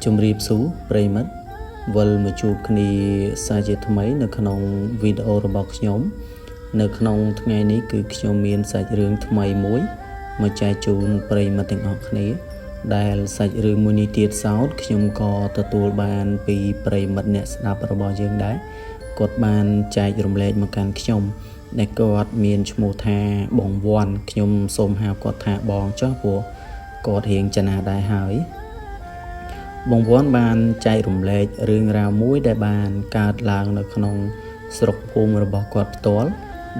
ជំរាបសួរប្រិមិត្តវិលមកជួបគ្នាសាជាថ្មីនៅក្នុងវីដេអូរបស់ខ្ញុំនៅក្នុងថ្ងៃនេះគឺខ្ញុំមានសាច់រឿងថ្មីមួយមកចែកជូនប្រិមិត្តទាំងអស់គ្នាដែលសាច់រឿងមួយនេះទៀតសោតខ្ញុំក៏ទទួលបានពីប្រិមិត្តអ្នកស្ដាប់របស់យើងដែរគាត់បានចែករំលែកមកកាន់ខ្ញុំដែលគាត់មានឈ្មោះថាបងវ័នខ្ញុំសូមហៅគាត់ថាបងចុះព្រោះគាត់រៀងចំណាដែរហើយបងវ័នបានចែករំលែករឿងរ៉ាវមួយដែលបានកើតឡើងនៅក្នុងស្រុកភូមិរបស់គាត់ផ្ទាល់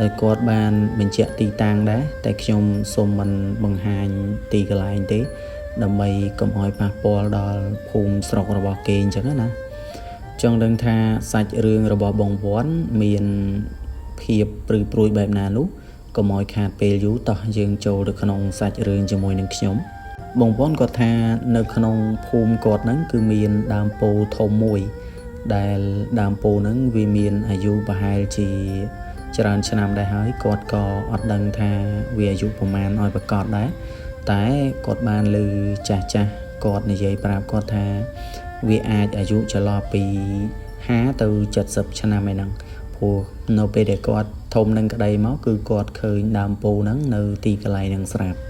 ដែលគាត់បានបញ្ជាក់ទីតាំងដែរតែខ្ញុំសូមមិនបង្ហាញទីកន្លែងទេដើម្បីកុំឲ្យប៉ះពាល់ដល់ភូមិស្រុករបស់គេអញ្ចឹងណាចង់ដឹងថាសាច់រឿងរបស់បងវ័នមានភាពព្រឺព្រួយបែបណានោះកុំឲ្យខាតពេលយូរតោះយើងចូលទៅក្នុងសាច់រឿងជាមួយនឹងខ្ញុំបងវ័នគាត់ថានៅក្នុងភូមិគាត់ហ្នឹងគឺមានដើមពោធិ៍ធំមួយដែលដើមពោធិ៍ហ្នឹងវាមានអាយុប្រហែលជាច្រើនឆ្នាំដែរហើយគាត់ក៏អត់ដឹងថាវាអាយុប្រមាណឲ្យប្រកាសដែរតែគាត់បានឮចាស់គាត់និយាយប្រាប់គាត់ថាវាអាចអាយុចន្លោះពី50ទៅ70ឆ្នាំឯហ្នឹងព្រោះនៅពេលដែលគាត់ធំនឹងក្តីមកគឺគាត់ឃើញដើមពោធិ៍ហ្នឹងនៅទីកន្លែងហ្នឹងស្រាប់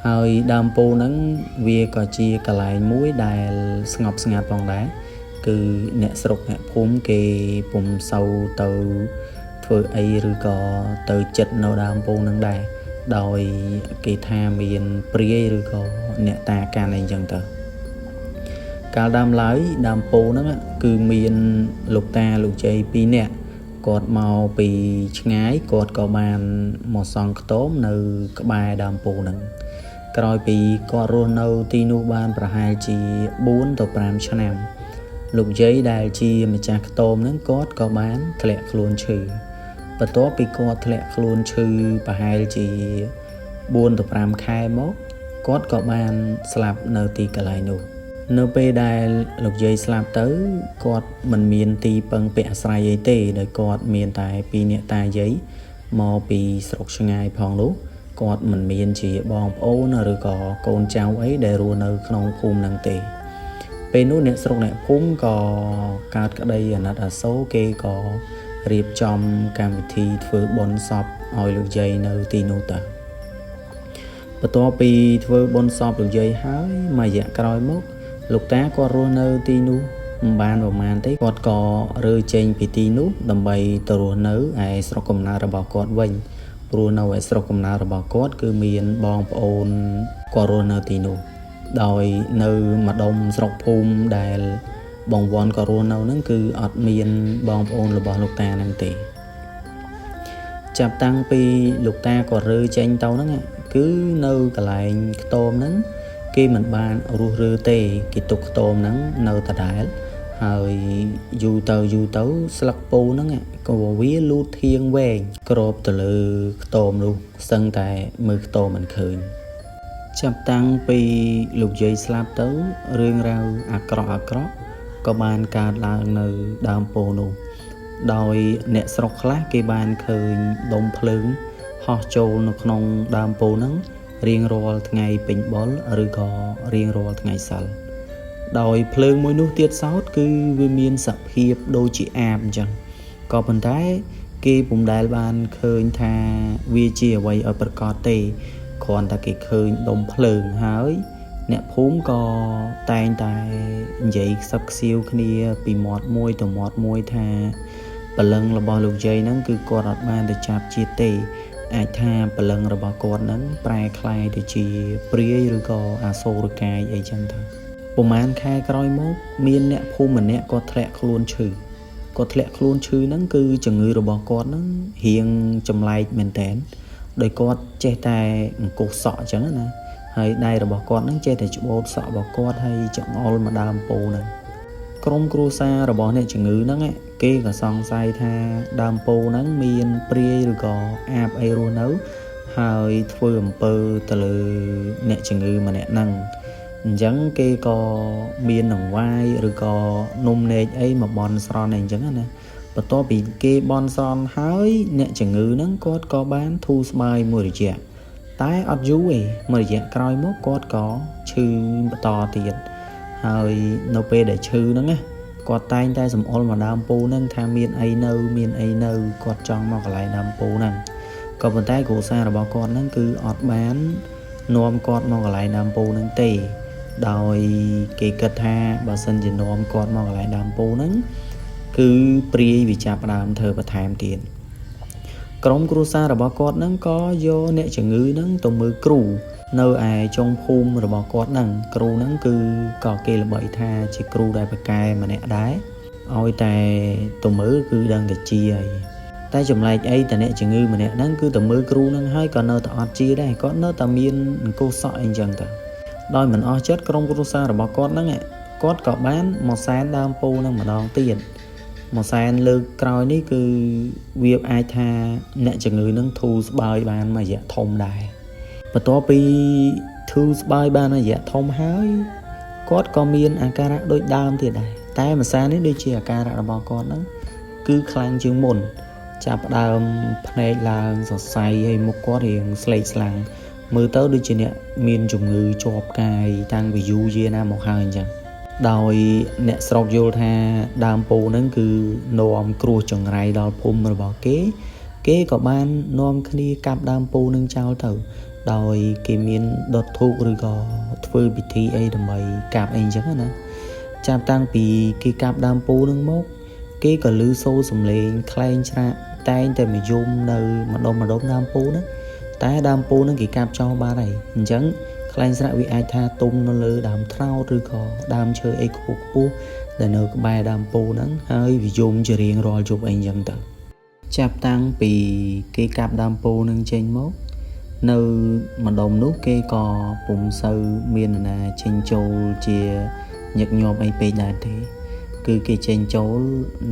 ហើយដើមពោធិ៍ហ្នឹងវាក៏ជាកន្លែងមួយដែលស្ងប់ស្ងាត់ផងដែរគឺអ្នកស្រុកអ្នកភូមិគេពុំសូវទៅធ្វើអីឬក៏ទៅចិត្តនៅដើមពោធិ៍ហ្នឹងដែរដោយគេថាមានព្រាយឬក៏អ្នកតាកាន់អីចឹងទៅកាលដើមឡើយដើមពោធិ៍ហ្នឹងគឺមានលោកតាលោកជ័យ2នាក់គាត់មកពីឆ្ងាយគាត់ក៏បានមកសង់ខ្ទមនៅក្បែរដើមពោធិ៍ហ្នឹងក្រោយពីគាត់រស់នៅទីនោះបានប្រហែលជា4ទៅ5ឆ្នាំលោកយាយដែលជាម្ចាស់ខ្ទមហ្នឹងគាត់ក៏បានធ្លាក់ខ្លួនឈឺបន្ទាប់ពីគាត់ធ្លាក់ខ្លួនឈឺប្រហែលជា4ទៅ5ខែមកគាត់ក៏បានស្លាប់នៅទីកន្លែងនោះនៅពេលដែលលោកយាយស្លាប់ទៅគាត់មិនមានទីពឹងពាក់អាស្រ័យអីទេដោយគាត់មានតែ2នាក់តាយាយមកពីស្រុកឆ្ងាយផងនោះគាត់មិនមានជាបងប្អូនឬក៏កូនចៅអីដែលរស់នៅក្នុងភូមិហ្នឹងទេពេលនោះអ្នកស្រុកអ្នកភូមិក៏កើតក្តីអាណិតអាសូរគេក៏រៀបចំកម្មវិធីធ្វើបុណ្យសពឲ្យលោកយាយនៅទីនោះទៅបន្ទាប់ពីធ្វើបុណ្យសពលោកយាយហើយមួយរយៈក្រោយមកលោកតាគាត់រស់នៅទីនោះមិនបានប្រហែលទេគាត់ក៏រើចេញពីទីនោះដើម្បីទៅរស់នៅឯស្រុកកំណើតរបស់គាត់វិញព្រោះនៅឯស្រុកកំណើតរបស់គាត់គឺមានបងប្អូនគាត់រស់នៅទីនោះដោយនៅម្ដុំស្រុកភូមិដែលបងវ័នក៏រស់នៅហ្នឹងគឺអត់មានបងប្អូនរបស់លោកតាហ្នឹងទេចាប់តាំងពីលោកតាគាត់រើចេញទៅហ្នឹងគឺនៅកន្លែងខ្ទមហ្នឹងគេមិនបានរុះរើទេគេទុកខ្ទមហ្នឹងនៅដដែលហើយយូរទៅស្លឹកពោធិ៍ហ្នឹងក៏វាលូតធៀងវែងគ្របទៅលើខ្ទមនោះសឹងតែមើលខ្ទមមិនឃើញចាប់តាំងពីលោកយាយស្លាប់ទៅរឿងរ៉ាវអាក្រក់ក៏បានកើតឡើងនៅដើមពោធិ៍នោះដោយអ្នកស្រុកខ្លះគេបានឃើញដុំភ្លើងហោះចូលនៅក្នុងដើមពោធិ៍ហ្នឹងរៀងរាល់ថ្ងៃពេញបុណ្យឬក៏រៀងរាល់ថ្ងៃសិលដោយភ្លើងមួយនោះទៀតសោតគឺវាមានសភាពដូចជាអាបអញ្ចឹងក៏ប៉ុន្តែគេពុំដែលបានឃើញថាវាជាអ្វីឲ្យប្រកបទេគ្រាន់តែគេឃើញដុំភ្លើងហើយអ្នកភូមិក៏តែងតែនិយាយខ្សឹបខ្សៀវគ្នាពីមាត់មួយទៅមាត់មួយថាព្រលឹងរបស់លោកយាយហ្នឹងគឺគាត់អត់បានទៅចាប់ជាតិទេអាចថាព្រលឹងរបស់គាត់ហ្នឹងប្រែក្លាយទៅជាព្រាយឬក៏អាសូរកាយអីចឹងទៅប្រហែលខែក្រោយមកមានអ្នកភូមិម្នាក់គាត់ធ្លាក់ខ្លួនឈឺហ្នឹងគឺជំងឺរបស់គាត់ហ្នឹងរៀងចម្លែកមែនតើដោយគាត់ចេះតែអង្គុសសក់អញ្ចឹងណាហើយដៃរបស់គាត់ហ្នឹងចេះតែច្បូតសក់របស់គាត់ហើយចង្អុលមកដើមពោធិ៍ហ្នឹងក្រុមគ្រួសាររបស់អ្នកជំងឺហ្នឹងគេក៏សង្ស័យថាដើមពោធិ៍ហ្នឹងមានព្រាយឬក៏អាបអីរស់នៅហើយធ្វើអំពើទៅលើអ្នកជំងឺម្នាក់ហ្នឹងអញ្ចឹងគេក៏មានដង្វាយឬក៏នំនែកអីមកបន់ស្រន់អីអញ្ចឹងណាបន្ទាប់ពីគេបន់ស្រន់ហើយអ្នកជំងឺហ្នឹងគាត់ក៏បានធូរស្បើយមួយរយៈតែអត់យូរទេមួយរយៈក្រោយមកគាត់ក៏ឈឺបន្តទៀតហ ហើយនៅពេលដែលឈឺហ្នឹងណាគាត់តែងតែសំអល់មកដើមពូហ្នឹងថាមានអីនៅគាត់ចង់មកកន្លែងដើមពូហ្នឹងក៏ប៉ុន្តែគ្រួសាររបស់គាត់ហ្នឹងគឺអត់បាននាំគាត់មកកន្លែងដើមពូហ្នឹងទេដោយគេគិតថាបើសិនជានាំគាត់មកកន្លែងដើមពូហ្នឹងគឺព្រាយវាចាប់ដើមធ្វើបន្ថែមទៀតក្រុមគ្រួសាររបស់គាត់ហ្នឹងក៏យកអ្នកជំងឺហ្នឹងទៅមើលគ្រូនៅឯចុងភូមិរបស់គាត់ហ្នឹងគ្រូហ្នឹងគឺក៏គេល្បីថាជាគ្រូដែលប្រកែម្នាក់ដែរឲ្យតែទៅមើលគឺដឹងតែជាហើយតែចម្លែកអីតអ្នកជំងឺម្នាក់ហ្នឹងគឺទៅមើលគ្រូហ្នឹងហើយក៏នៅតែអត់ជាដែរគាត់នៅតែមានអង្គុសសក់អីចឹងទៅដោយមិនអស់ចិត្តក្រុមគ្រួសាររបស់គាត់ហ្នឹងគាត់ក៏បានមកសែនដើមពូហ្នឹងម្ដងទៀតមកសែនលើកក្រោយនេះគឺវាអាចថាអ្នកជំងឺនឹងធូរស្បើយបានមួយរយៈធំដែរបន្ទាប់ពីធូរស្បើយបានមួយរយៈធំហើយគាត់ក៏មានអាការៈដូចដើមទៀតដែរតែម្សានេះដូចជាអាការៈរបស់គាត់ហ្នឹងគឺខ្លាំងជាងមុនចាប់ដើមភ្នែកឡើងសរសៃហើយមុខគាត់រៀងស្លេកស្លាំងមើលទៅដូចជាអ្នកមានជំងឺជាប់កាយតាំងពីយូរយារណាមកហើយអញ្ចឹងដោយអ្នកស្រុកយល់ថាដើមពោហ្នឹងគឺនាំគ្រោះចង្រៃដល់ភូមិរបស់គេក៏បាននាំគ្នាកាប់ដើមពោនឹងចោលទៅដោយគេមានដុតធូបឬក៏ធ្វើពិធីអីដើម្បីកាប់អីអញ្ចឹងណាចាប់តាំងពីគេកាប់ដើមពោនឹងមកគេក៏ឮសូរសំឡេងខ្លែងច្រាក់តែងតែមកយំនៅម្ដុំដើមពោហ្នឹងតែដើមពោហ្នឹងគេកាប់ចោលបាត់ហើយអញ្ចឹងខ្លែងស្រាក់វាអាចថាទុំនៅលើដើមត្នោតឬក៏ដើមឈើអីខ្ពស់ដែលនៅក្បែរដើមពោហ្នឹងហើយវាយំជារៀងរាល់យប់អីអញ្ចឹងទៅចាប់តាំងពីគេកាប់ដើមពោហ្នឹងចេញមកនៅម្ដុំនោះគេក៏ពុំសូវមានណាចេញចូលជាញឹកញាប់អីពេកដែរទេគឺគេចេញចូល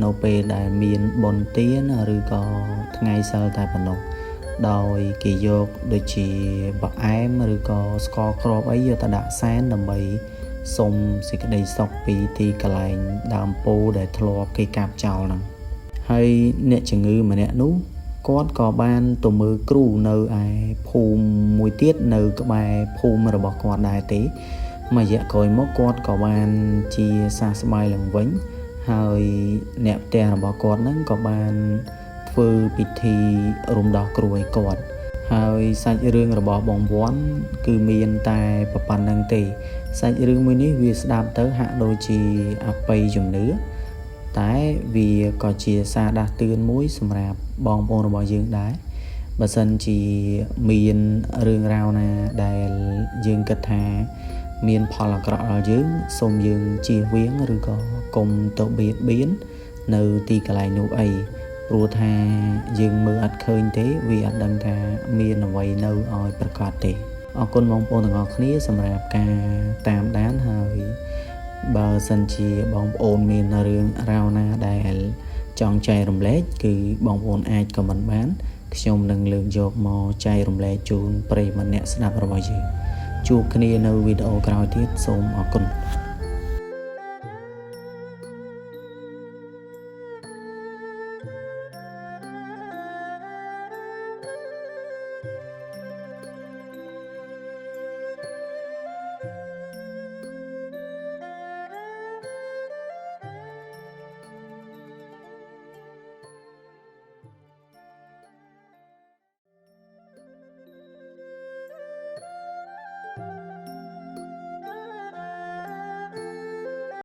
នៅពេលដែលមានបុណ្យទានឬក៏ថ្ងៃសិលតែប៉ុណ្ណោះដោយគេយកដូចជាបអែមឬក៏ស្ករគ្រាប់អីយកទៅដាក់សែនដើម្បីសុំសេចក្តីសុខពីទីកន្លែងដើមពោដែលធ្លាប់គេកាប់ចោលហ្នឹងហើយអ្នកជំងឺម្នាក់នោះគាត់ក៏បានទៅមើលគ្រូនៅឯភូមិមួយទៀតនៅក្បែរភូមិរបស់គាត់ដែរទេមួយរយៈក្រោយមកគាត់ក៏បានជាសះស្បើយឡើងវិញហើយអ្នកផ្ទះរបស់គាត់ហ្នឹងក៏បានធ្វើពិធីរំដោះគ្រូឲ្យគាត់ហើយសាច់រឿងរបស់បងវ័នគឺមានតែប៉ុណ្្នឹងទេសាច់រឿងមួយនេះវាស្ដាប់ទៅហាក់ដូចជាអបិយជំនឿតែវាក៏ជាសារដាស់តឿនមួយសម្រាប់បងប្អូនរបស់យើងដែរបើសិនជាមានរឿងរ៉ាវណាដែលយើងគិតថាមានផលអាក្រក់ដល់យើងសូមយើងជៀសវាងឬក៏កុំទៅបៀតបៀននៅទីកន្លែងនោះអីព្រោះថាយើងមើលអត់ឃើញទេវាអត់ដឹងថាមានអ្វីនៅឲ្យប្រកាសទេអរគុណបងប្អូនទាំងអស់គ្នាសម្រាប់ការតាមដានហើយបើសិនជាបងប្អូនមានរឿងរ៉ាវណាដែលចង់ចែករំលែកគឺបងប្អូនអាចខមមិនបានខ្ញុំនឹងលើកយកមកចែករំលែកជូនប្រិយមិត្តអ្នកស្ដាប់របស់យើងជួបគ្នានៅវីដេអូក្រោយទៀតសូមអរគុណ